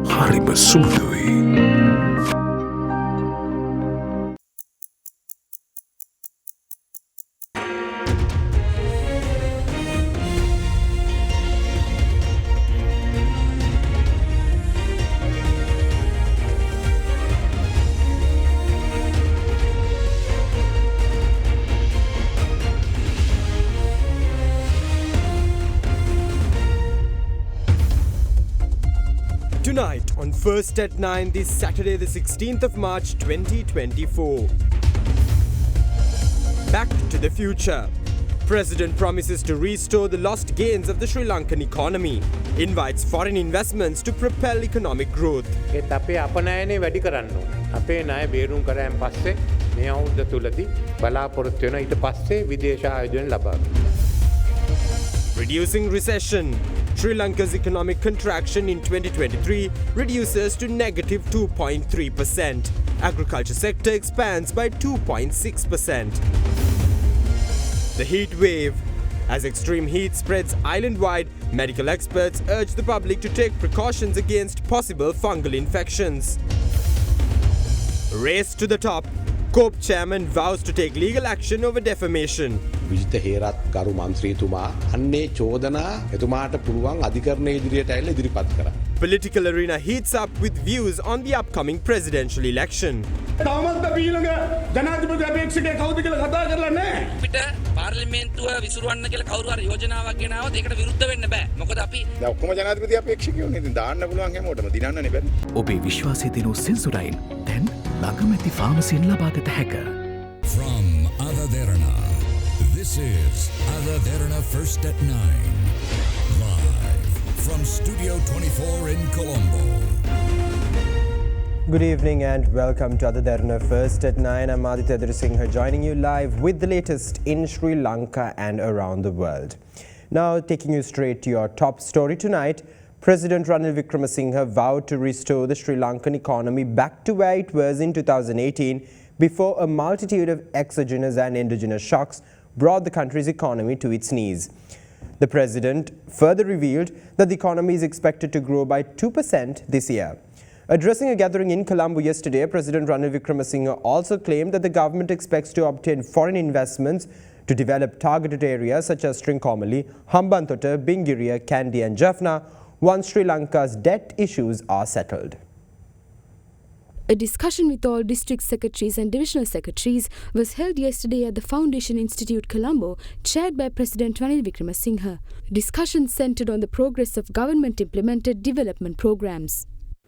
හරිම සුදුයි. Tonight on First at 9 this Saturday the 16th of March 2024. Back to the future. President promises to restore the lost gains of the Sri Lankan economy. Invites foreign investments to propel economic growth. ඒත් අපේ අපනයනේ වැඩි කරන්න ඕනේ. අපේ ණය බේරුම් කරාන් පස්සේ මේ අවුරුද්ද තුලදී බලාපොරොත්තු වෙන ඊට පස්සේ විදේශ ආයෝජන ලබා ගන්න. Reducing recession. Sri Lanka's economic contraction in 2023 reduces to negative 2.3%. Agriculture sector expands by 2.6%. The heat wave. As extreme heat spreads island-wide, medical experts urge the public to take precautions against possible fungal infections. Race to the top. COPE chairman vows to take legal action over defamation. විජිත හේරත් ගරු මන්ත්‍රීතුමා අන්නේ චෝදනා එතුමාට පුළුවන් අධිකරණයේ ඉදිරියට ඇවිල්ලා ඉදිරිපත් කරා. Political arena heats up with views on the upcoming presidential election. තාමත් අපි ඊළඟ ජනාධිපති අපේක්ෂකයා කවුද කියලා කතා කරලා නැහැ. අපිට පාර්ලිමේන්තුව විසිරවන්න කියලා කවුරු හරි යෝජනාවක් ගෙනාවොත් ඒකට විරුද්ධ වෙන්න බෑ. මොකද අපි දැන් ඔක්කොම ජනාධිපති අපේක්ෂකයෝ නේ. ඉතින් දාන්න පුළුවන් හැමෝටම දිනන්නනේ බෑ. ඔබේ විශ්වාසය දිනු සෙන්සුරයින් දැන් ළඟමැති ෆාමසියෙන් ලබාගත හැක. From Ada Derana, this is Ada Derana First at 9. Live from Studio 24 in Colombo. Good evening and welcome to Ada Derana First at 9. I'm Aditya Durasinghe joining you live with the latest in Sri Lanka and around the world. Now taking you straight to your top story tonight. President Ranil Wickremesinghe vowed to restore the Sri Lankan economy back to where it was in 2018 before a multitude of exogenous and endogenous shocks brought the country's economy to its knees. The president further revealed that the economy is expected to grow by 2% this year. Addressing a gathering in Colombo yesterday, President Ranil Wickremesinghe also claimed that the government expects to obtain foreign investments to develop targeted areas such as Trincomalee, Hambantota, Bingiria, Kandy and Jaffna once Sri Lanka's debt issues are settled. A discussion with all district secretaries and divisional secretaries was held yesterday at the Foundation Institute Colombo, chaired by President Ranil Wickremesinghe. Discussions centered on the progress of government-implemented development programs.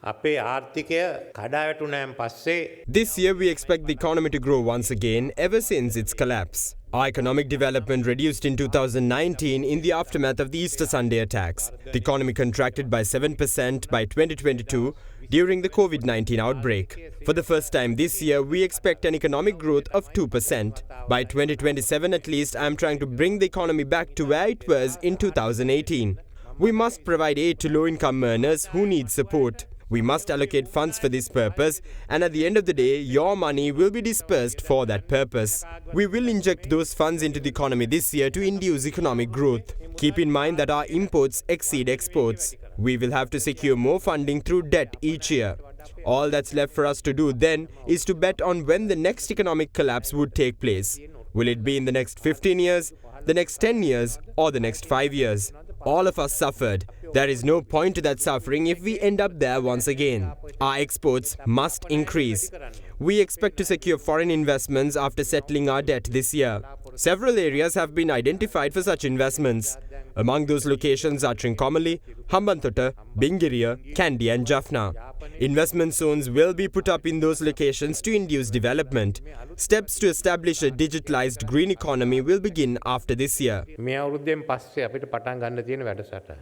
අපේ ආර්ථිකය කඩාවැටුණාන් පස්සේ This year we expect the economy to grow once again ever since its collapse. Our economic development reduced in 2019 in the aftermath of the Easter Sunday attacks. The economy contracted by 7% by 2022 during the COVID-19 outbreak. For the first time this year, we expect an economic growth of 2%. By 2027 at least, I am trying to bring the economy back to where it was in 2018. We must provide aid to low-income earners who need support. We must allocate funds for this purpose, and at the end of the day, your money will be dispersed for that purpose. We will inject those funds into the economy this year to induce economic growth. Keep in mind that our imports exceed exports. We will have to secure more funding through debt each year. All that's left for us to do then is to bet on when the next economic collapse would take place. Will it be in the next 15 years, the next 10 years, or the next 5 years? All of us suffered. There is no point to that suffering if we end up there once again. Our exports must increase. We expect to secure foreign investments after settling our debt this year. Several areas have been identified for such investments. Among those locations are Trincomalee, Hambantota, Bingiria, Kandy and Jaffna. Investment zones will be put up in those locations to induce development. Steps to establish a digitalized green economy will begin after this year. මේ අවුරුද්දෙන් පස්සේ අපිට පටන් ගන්න තියෙන වැඩසටහන.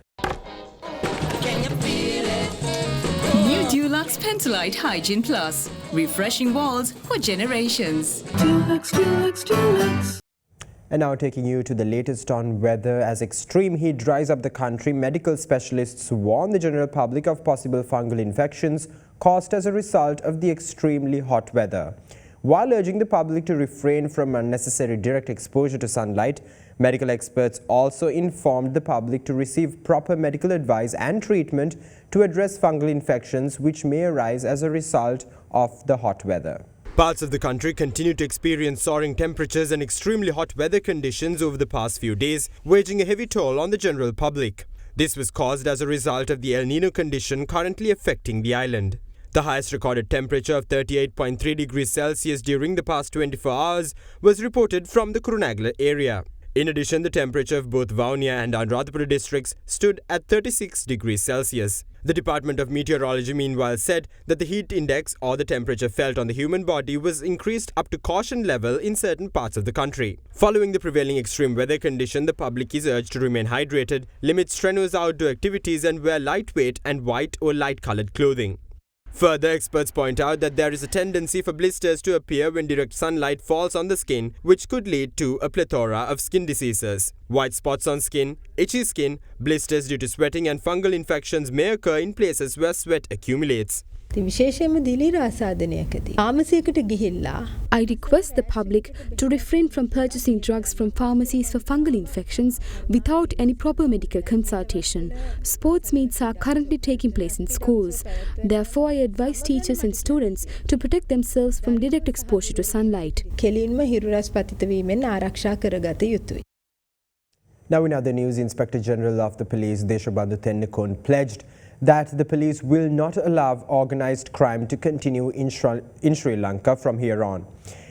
New Dulux Pentolite Hygiene Plus. Refreshing walls for generations. And now taking you to the latest on weather. As extreme heat dries up the country, medical specialists warn the general public of possible fungal infections caused as a result of the extremely hot weather. While urging the public to refrain from unnecessary direct exposure to sunlight, Medical experts also informed the public to receive proper medical advice and treatment to address fungal infections which may arise as a result of the hot weather. Parts of the country continue to experience soaring temperatures and extremely hot weather conditions over the past few days, waging a heavy toll on the general public. This was caused as a result of the El Nino condition currently affecting the island. The highest recorded temperature of 38.3 degrees Celsius during the past 24 hours was reported from the Kurunegala area. In addition, the temperature of both Vaunia and Anuradhapura districts stood at 36 degrees Celsius. The Department of Meteorology meanwhile said that the heat index or the temperature felt on the human body was increased up to caution level in certain parts of the country. Following the prevailing extreme weather condition, the public is urged to remain hydrated, limit strenuous outdoor activities and wear lightweight and white or light-colored clothing. Further, experts point out that there is a tendency for blisters to appear when direct sunlight falls on the skin, which could lead to a plethora of skin diseases. White spots on skin, itchy skin, blisters due to sweating and fungal infections may occur in places where sweat accumulates. I request the public to refrain from purchasing drugs from pharmacies for fungal infections without any proper medical consultation. Sports meets are currently taking place in schools. Therefore, I advise teachers and students to protect themselves from direct exposure to sunlight. Now in other news, Inspector General of the Police Deshabandhu Tennakon pledged that the police will not allow organised crime to continue in Sri Lanka from here on.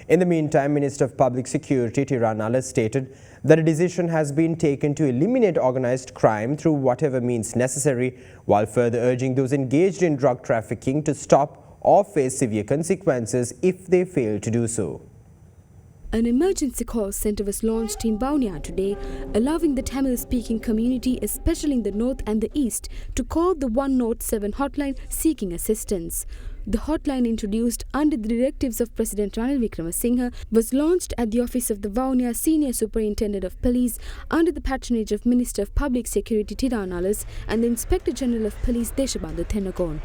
In the meantime, Minister of Public Security Derana English stated that a decision has been taken to eliminate organised crime through whatever means necessary, while further urging those engaged in drug trafficking to stop or face severe consequences if they fail to do so. An emergency call centre was launched in Vaunia today, allowing the Tamil-speaking community, especially in the north and the east, to call the 107 hotline seeking assistance. The hotline, introduced under the directives of President Ranil Wickremesinghe, was launched at the office of the Vaunia Senior Superintendent of Police under the patronage of Minister of Public Security Derana English and the Inspector General of Police Deshabandhu Tennakon.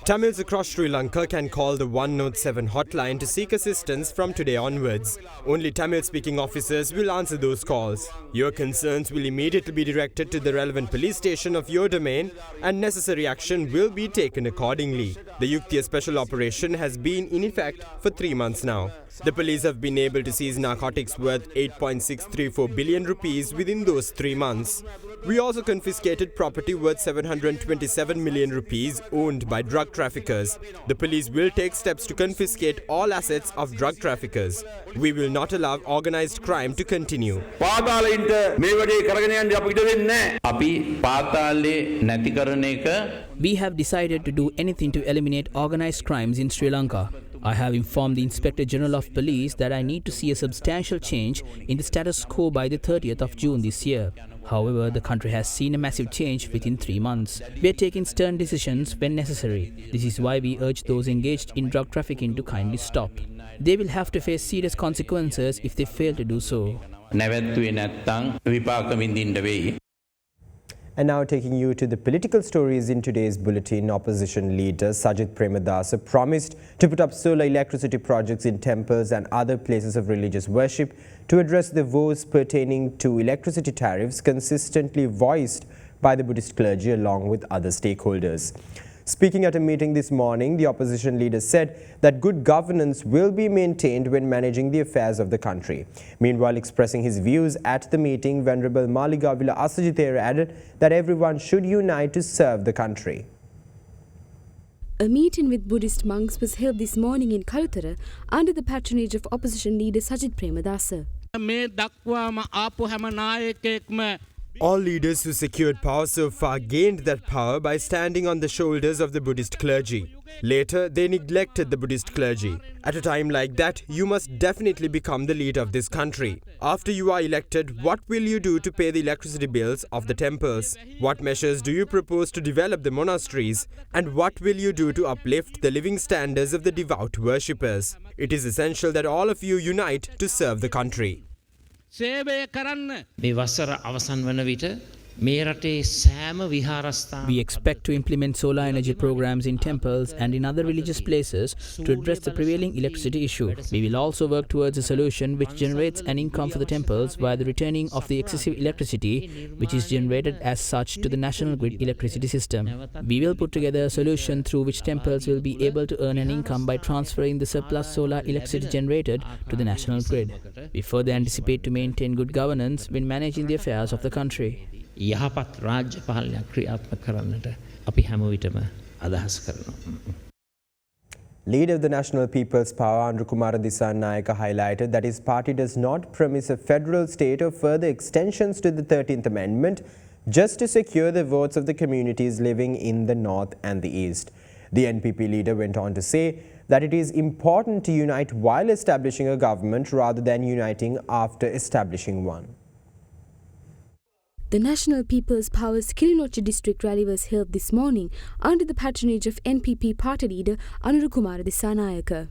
Tamils across Sri Lanka can call the 107 hotline to seek assistance from today onwards. Only Tamil-speaking officers will answer those calls. Your concerns will immediately be directed to the relevant police station of your domain and necessary action will be taken accordingly. The Yuktiya special operation has been in effect for 3 months now. The police have been able to seize narcotics worth 8.634 billion rupees within those 3 months. We also confiscated property worth 727 million rupees owned by drug traffickers. The police will take steps to confiscate all assets of drug traffickers. We will not allow organised crime to continue. We have decided to do anything to eliminate organised crimes in Sri Lanka. I have informed the Inspector General of Police that I need to see a substantial change in the status quo by the 30th of June this year. However, the country has seen a massive change within 3 months. We are taking stern decisions when necessary. This is why we urge those engaged in drug trafficking to kindly stop. They will have to face serious consequences if they fail to do so. And now taking you to the political stories in today's bulletin, opposition leader Sajith Premadasa promised to put up solar electricity projects in temples and other places of religious worship to address the woes pertaining to electricity tariffs consistently voiced by the Buddhist clergy along with other stakeholders. Speaking at a meeting this morning, the opposition leader said that good governance will be maintained when managing the affairs of the country. Meanwhile, expressing his views at the meeting, Venerable Maligawila Asajithera added that everyone should unite to serve the country. A meeting with Buddhist monks was held this morning in Kalutara under the patronage of opposition leader Sajith Premadasa. All leaders who secured power so far gained that power by standing on the shoulders of the Buddhist clergy. Later, they neglected the Buddhist clergy. At a time like that, you must definitely become the leader of this country. After you are elected, what will you do to pay the electricity bills of the temples? What measures do you propose to develop the monasteries? And what will you do to uplift the living standards of the devout worshippers? It is essential that all of you unite to serve the country. මේ වසර අවසන් වන විට We expect to implement solar energy programs in temples and in other religious places to address the prevailing electricity issue. We will also work towards a solution which generates an income for the temples via the returning of the excessive electricity which is generated as such to the national grid electricity system. We will put together a solution through which temples will be able to earn an income by transferring the surplus solar electricity generated to the national grid. We further anticipate to maintain good governance when managing the affairs of the country. යහපත් රාජ්‍ය පාලනයක් ක්‍රියාත්මක කරන්නට අපි හැම විටම අදහස් කරනවා. Leader of the National People's Power, Andrakumara Dissanayaka, highlighted that his party does not promise a federal state or further extensions to the 13th Amendment just to secure the votes of the communities living in the north and the east. The NPP leader went on to say that it is important to unite while establishing a government rather than uniting after establishing one. The National People's Power's Kilinochchi district rally was held this morning under the patronage of NPP party leader Anurakumara Dissanayaka.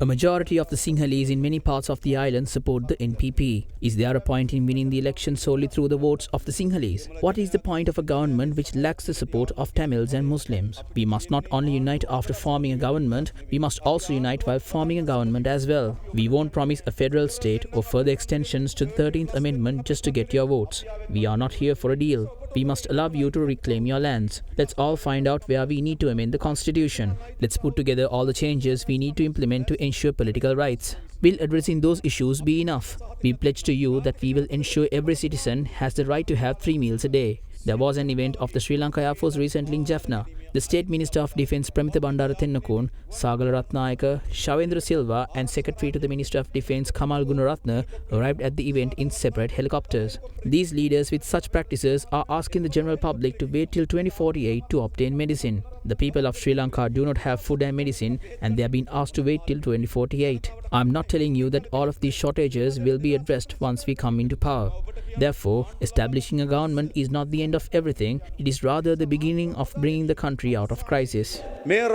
A majority of the Sinhalese in many parts of the island support the NPP. Is there a point in winning the election solely through the votes of the Sinhalese? What is the point of a government which lacks the support of Tamils and Muslims? We must not only unite after forming a government, we must also unite while forming a government as well. We won't promise a federal state or further extensions to the 13th Amendment just to get your votes. We are not here for a deal. We must allow you to reclaim your lands. Let's all find out where we need to amend the constitution. Let's put together all the changes we need to implement to ensure political rights. Will addressing those issues be enough? We pledge to you that we will ensure every citizen has the right to have 3 meals a day. There was an event of the Sri Lanka Air Force recently in Jaffna. The State Minister of Defence Pramitha Bandara Tennakon, Sagala Ratnayaka, Shavendra Silva and Secretary to the Minister of Defence Kamal Gunaratne arrived at the event in separate helicopters. These leaders with such practices are asking the general public to wait till 2048 to obtain medicine. The people of Sri Lanka do not have food and medicine and they are being asked to wait till 2048. I am not telling you that all of these shortages will be addressed once we come into power. Therefore, establishing a government is not the end of everything, it is rather the beginning of bringing the country out of crisis. Now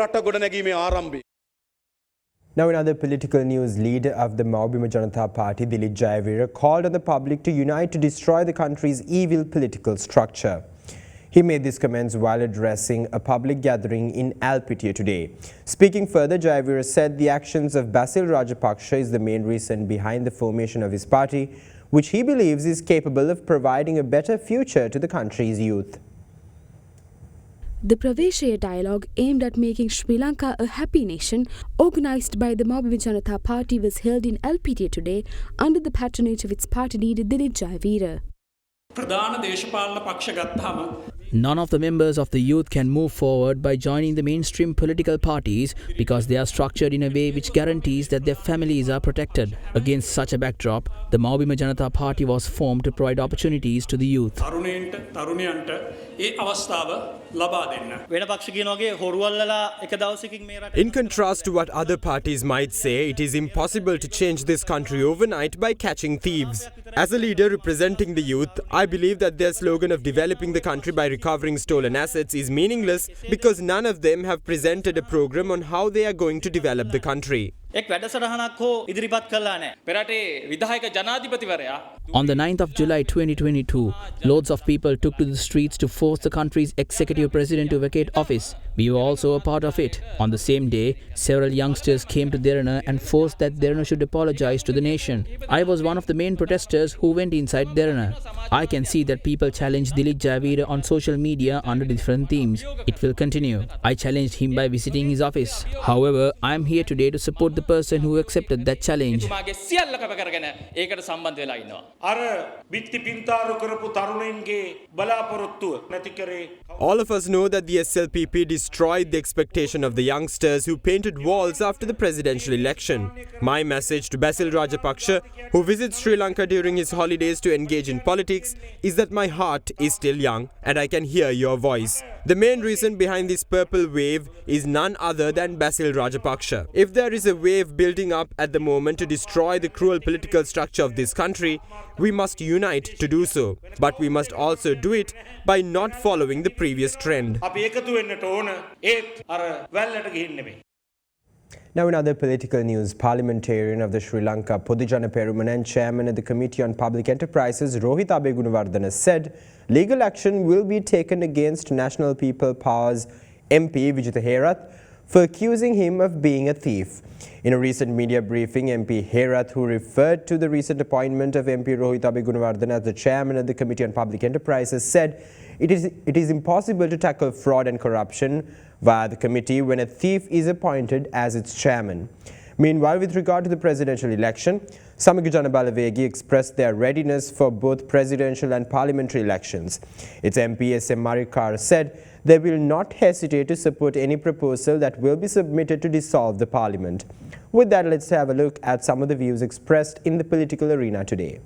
in other political news, leader of the Maubima Janata Party, Dilip Jayavira, called on the public to unite to destroy the country's evil political structure. He made these comments while addressing a public gathering in Alpitia today. Speaking further, Jayavira said the actions of Basil Rajapaksa is the main reason behind the formation of his party, which he believes is capable of providing a better future to the country's youth. The Praveshaya dialogue aimed at making Sri Lanka a happy nation, organised by the Maubima Janata Party, was held in Alpitia today under the patronage of its party leader Dilip Jayavira. None of the members of the youth can move forward by joining the mainstream political parties because they are structured in a way which guarantees that their families are protected. Against such a backdrop, the Maubima Janata Party was formed to provide opportunities to the youth. In contrast to what other parties might say, it is impossible to change this country overnight by catching thieves. As a leader representing the youth, I believe that their slogan of developing the country by recovering stolen assets is meaningless because none of them have presented a program on how they are going to develop the country. On the 9th of July 2022, loads of people took to the streets to force the country's executive president to vacate office. We were also a part of it. On the same day, several youngsters came to Derana and forced that Derana should apologize to the nation. I was one of the main protesters who went inside Derana. I can see that people challenge Dilip Jayavira on social media under different themes. It will continue. I challenged him by visiting his office. However, I am here today to support the person who accepted that challenge. All of us know that the SLPP destroyed the expectation of the youngsters who painted walls after the presidential election. My message to Basil Rajapaksa, who visits Sri Lanka during his holidays to engage in politics, is that my heart is still young and I can hear your voice. The main reason behind this purple wave is none other than Basil Rajapaksa. If there is a wave building up at the moment to destroy the cruel political structure of this country, we must unite to do so. But we must also do it by not following the previous trend. Now in other political news, parliamentarian of the Sri Lanka Podujana Peruman and chairman of the Committee on Public Enterprises Rohit Abegunawardena said legal action will be taken against National People Power's MP Vijitha Herath for accusing him of being a thief. In a recent media briefing, MP Herath, who referred to the recent appointment of MP Rohit Abegunawardena as the chairman of the Committee on Public Enterprises, said it is impossible to tackle fraud and corruption via the committee when a thief is appointed as its chairman. Meanwhile, with regard to the presidential election, Samika Jana Balavegi expressed their readiness for both presidential and parliamentary elections. Its MP S.M. Marikar said they will not hesitate to support any proposal that will be submitted to dissolve the parliament. With that, let's have a look at some of the views expressed in the political arena today.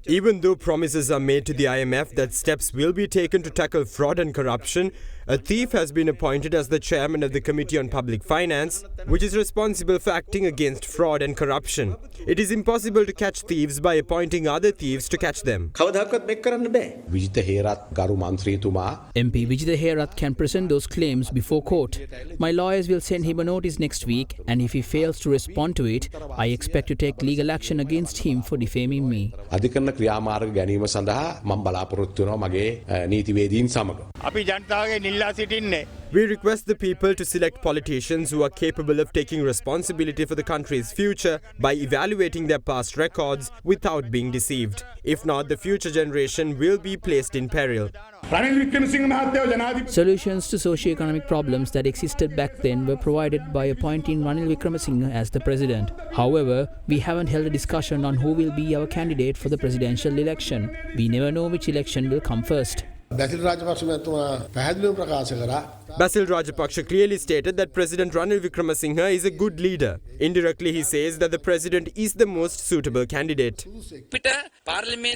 Even though promises are made to the IMF that steps will be taken to tackle fraud and corruption, a thief has been appointed as the chairman of the Committee on Public Finance, which is responsible for acting against fraud and corruption. It is impossible to catch thieves by appointing other thieves to catch them. විජිත හේරත් ගරු මන්ත්‍රීතුමා MP Vijitha Herath can present those claims before court. My lawyers will send him a notice next week, and if he fails to respond to it, I expect to take legal action against him for defaming me. අධිකරණ ක්‍රියාමාර්ග ගැනීම සඳහා මම බලාපොරොත්තු වෙනවා මගේ නීතිවේදීන් සමග. අපි ජනතාවගේ නිල්ලා සිටින්නේ We request the people to select politicians who are capable of taking responsibility for the country's future by evaluating their past records without being deceived. If not, the future generation will be placed in peril. Ranil Wickremesinghe මහත්තයා ජනාධිපති Solutions to socio-economic problems that existed back then were provided by appointing Ranil Wickremesinghe as the president. However, we haven't held a discussion on who will be our candidate for the presidential election. We never know which election will come first. Basil Rajapaksa මහත්මයා පැහැදිලිව ප්‍රකාශ කරා Basil Rajapaksa clearly stated that President Ranil Wickremesinghe is a good leader. Indirectly, he says that the president is the most suitable candidate.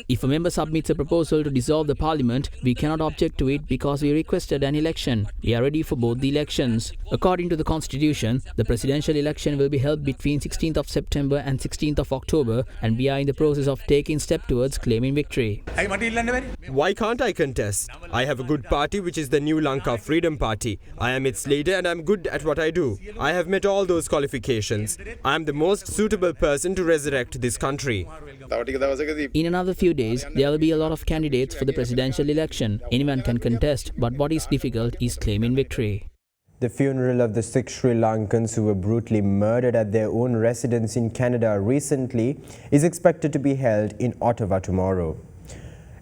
If a member submits a proposal to dissolve the parliament, we cannot object to it because we requested an election. We are ready for both the elections. According to the constitution, the presidential election will be held between 16th of September and 16th of October, and we are in the process of taking steps towards claiming victory. Why can't I contest? I have a good party, which is the New Lanka Freedom Party. I am its leader and I am good at what I do. I have met all those qualifications. I am the most suitable person to resurrect this country. In another few days, there will be a lot of candidates for the presidential election. Anyone can contest, but what is difficult is claiming victory. The funeral of the 6 Sri Lankans who were brutally murdered at their own residence in Canada recently is expected to be held in Ottawa tomorrow.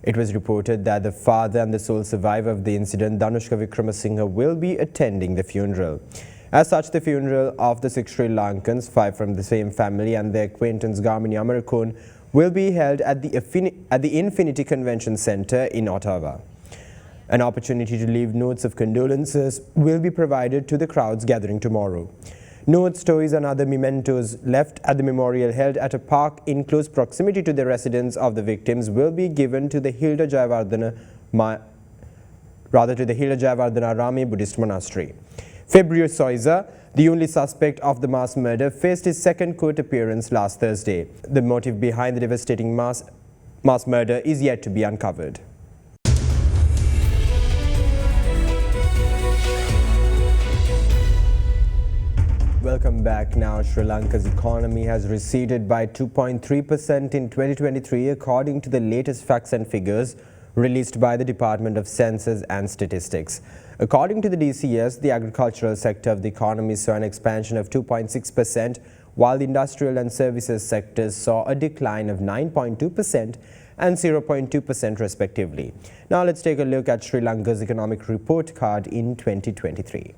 It was reported that the father and the sole survivor of the incident, Dhanushka Wickremesinghe, will be attending the funeral. As such, the funeral of the 6 Sri Lankans, 5 from the same family, and their acquaintance Gamini Amarakon will be held at the Infinity Convention Centre in Ottawa. An opportunity to leave notes of condolences will be provided to the crowds gathering tomorrow. Notes, toys and other mementos left at the memorial held at a park in close proximity to the residence of the victims will be given to the Hilda Jayawardena Rami Buddhist Monastery. February Soiza, the only suspect of the mass murder, faced his second court appearance last Thursday. The motive behind the devastating mass murder is yet to be uncovered. Welcome back. Now, Sri Lanka's economy has receded by 2.3% in 2023 according to the latest facts and figures released by the Department of Census and Statistics. According to the DCS, the agricultural sector of the economy saw an expansion of 2.6%, while the industrial and services sectors saw a decline of 9.2% and 0.2% respectively. Now let's take a look at Sri Lanka's economic report card in 2023.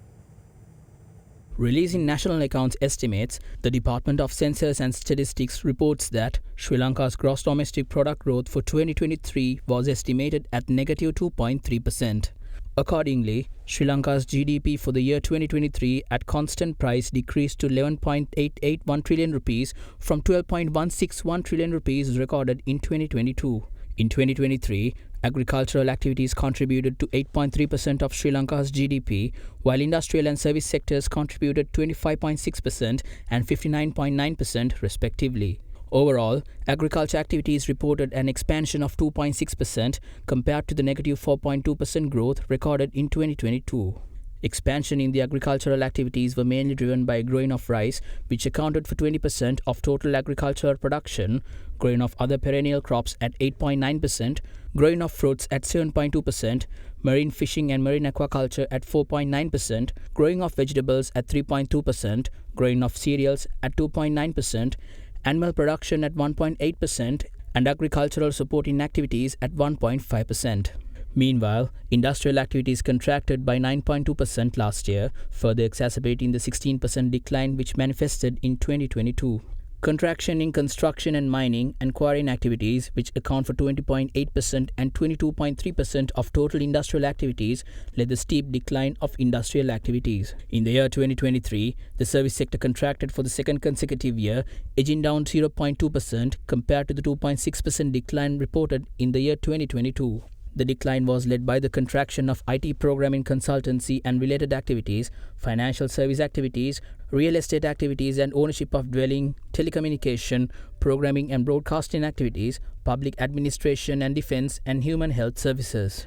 Releasing national accounts estimates, the Department of Census and Statistics reports that Sri Lanka's gross domestic product growth for 2023 was estimated at negative 2.3%. Accordingly, Sri Lanka's GDP for the year 2023 at constant price decreased to 11.881 trillion rupees from 12.161 trillion rupees recorded in 2022. In 2023, agricultural activities contributed to 8.3% of Sri Lanka's GDP, while industrial and service sectors contributed 25.6% and 59.9% respectively. Overall, agriculture activities reported an expansion of 2.6% compared to the negative 4.2% growth recorded in 2022. Expansion in the agricultural activities were mainly driven by growing of rice, which accounted for 20% of total agricultural production, growing of other perennial crops at 8.9%, growing of fruits at 7.2%, marine fishing and marine aquaculture at 4.9%, growing of vegetables at 3.2%, growing of cereals at 2.9%, animal production at 1.8%, and agricultural supporting activities at 1.5%. Meanwhile, industrial activities contracted by 9.2% last year, further exacerbating the 16% decline which manifested in 2022. Contraction in construction and mining and quarrying activities, which account for 20.8% and 22.3% of total industrial activities, led the steep decline of industrial activities. In the year 2023, the service sector contracted for the second consecutive year, edging down 0.2% compared to the 2.6% decline reported in the year 2022. The decline was led by the contraction of IT programming consultancy and related activities, financial service activities, real estate activities and ownership of dwelling, telecommunication, programming and broadcasting activities, public administration and defence and human health services.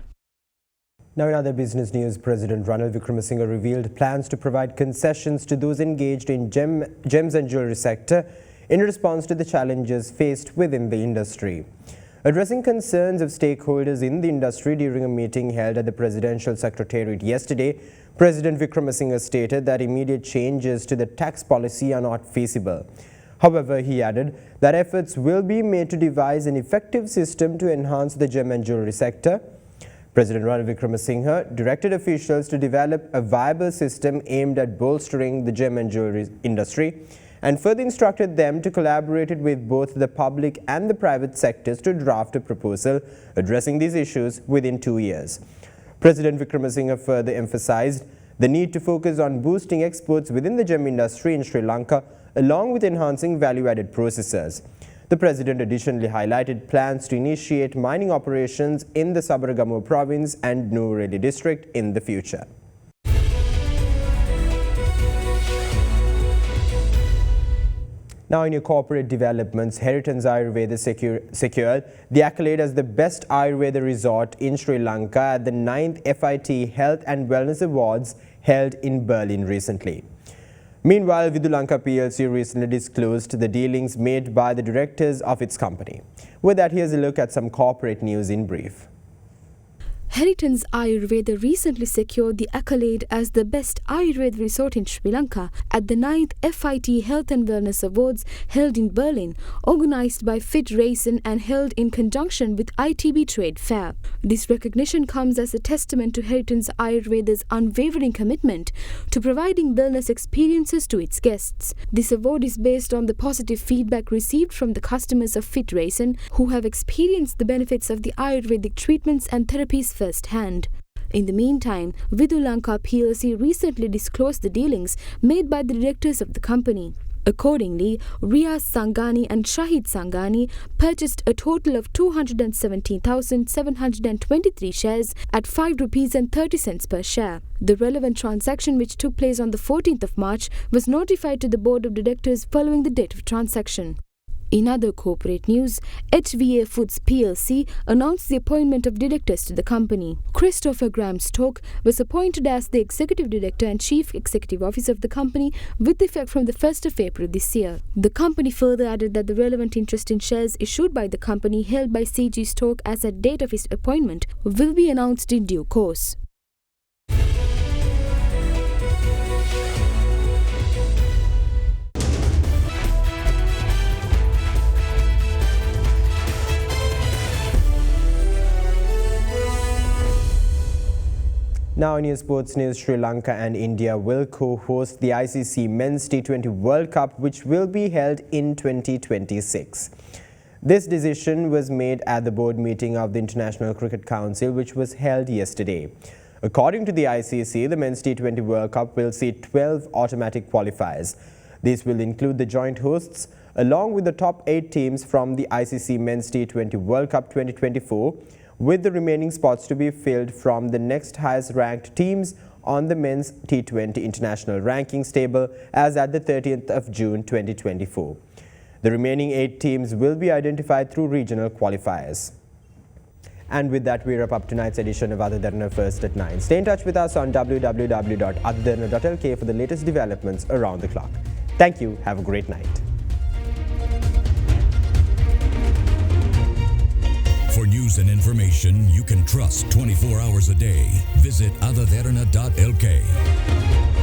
Now in other business news, President Ranil Wickremesinghe revealed plans to provide concessions to those engaged in gems and jewellery sector in response to the challenges faced within the industry. Addressing concerns of stakeholders in the industry during a meeting held at the Presidential Secretariat yesterday, President Wickremesinghe stated that immediate changes to the tax policy are not feasible. However, he added that efforts will be made to devise an effective system to enhance the gem and jewellery sector. President Ranil Wickremesinghe directed officials to develop a viable system aimed at bolstering the gem and jewellery industry, and further instructed them to collaborate with both the public and the private sectors to draft a proposal addressing these issues within 2 years. President Wickremesinghe further emphasized the need to focus on boosting exports within the gem industry in Sri Lanka, along with enhancing value-added processes. The President additionally highlighted plans to initiate mining operations in the Sabaragamuwa province and Nuwara district in the future. Now in your corporate developments, Heritage Ayurveda secured the accolade as the best Ayurveda resort in Sri Lanka at the 9th FIT Health and Wellness Awards held in Berlin recently. Meanwhile, Lanka PLC recently disclosed the dealings made by the directors of its company. With that, here's a look at some corporate news in brief. Heritage Ayurveda recently secured the accolade as the best Ayurveda resort in Sri Lanka at the 9th FIT Health and Wellness Awards held in Berlin, organised by Fit Racing and held in conjunction with ITB Trade Fair. This recognition comes as a testament to Heritage Ayurveda's unwavering commitment to providing wellness experiences to its guests. This award is based on the positive feedback received from the customers of Fit Racing who have experienced the benefits of the Ayurvedic treatments and therapies firsthand. In the meantime, Lanka PLC recently disclosed the dealings made by the directors of the company. Accordingly, Riaz Sangani and Shahid Sangani purchased a total of 217,723 shares at ₹5.30 per share. The relevant transaction, which took place on the 14th of March, was notified to the board of directors following the date of transaction. In other corporate news, HVA Foods PLC announced the appointment of directors to the company. Christopher Graham-Stoke was appointed as the Executive Director and Chief Executive Officer of the company with effect from the 1st of April this year. The company further added that the relevant interest in shares issued by the company held by CG Stoke as at date of his appointment will be announced in due course. Now in your sports news, Sri Lanka and India will co-host the ICC Men's T20 World Cup, which will be held in 2026. This decision was made at the board meeting of the International Cricket Council, which was held yesterday. According to the ICC, the Men's T20 World Cup will see 12 automatic qualifiers. These will include the joint hosts, along with the top 8 teams from the ICC Men's T20 World Cup 2024, with the remaining spots to be filled from the next highest ranked teams on the Men's T20 International Rankings table as at the 30th of June 2024. The remaining 8 teams will be identified through regional qualifiers. And with that, we wrap up tonight's edition of Ada Derana First at 9. Stay in touch with us on www.adaderana.lk for the latest developments around the clock. Thank you. Have a great night. For news and information you can trust 24 hours a day, visit adaderana.lk.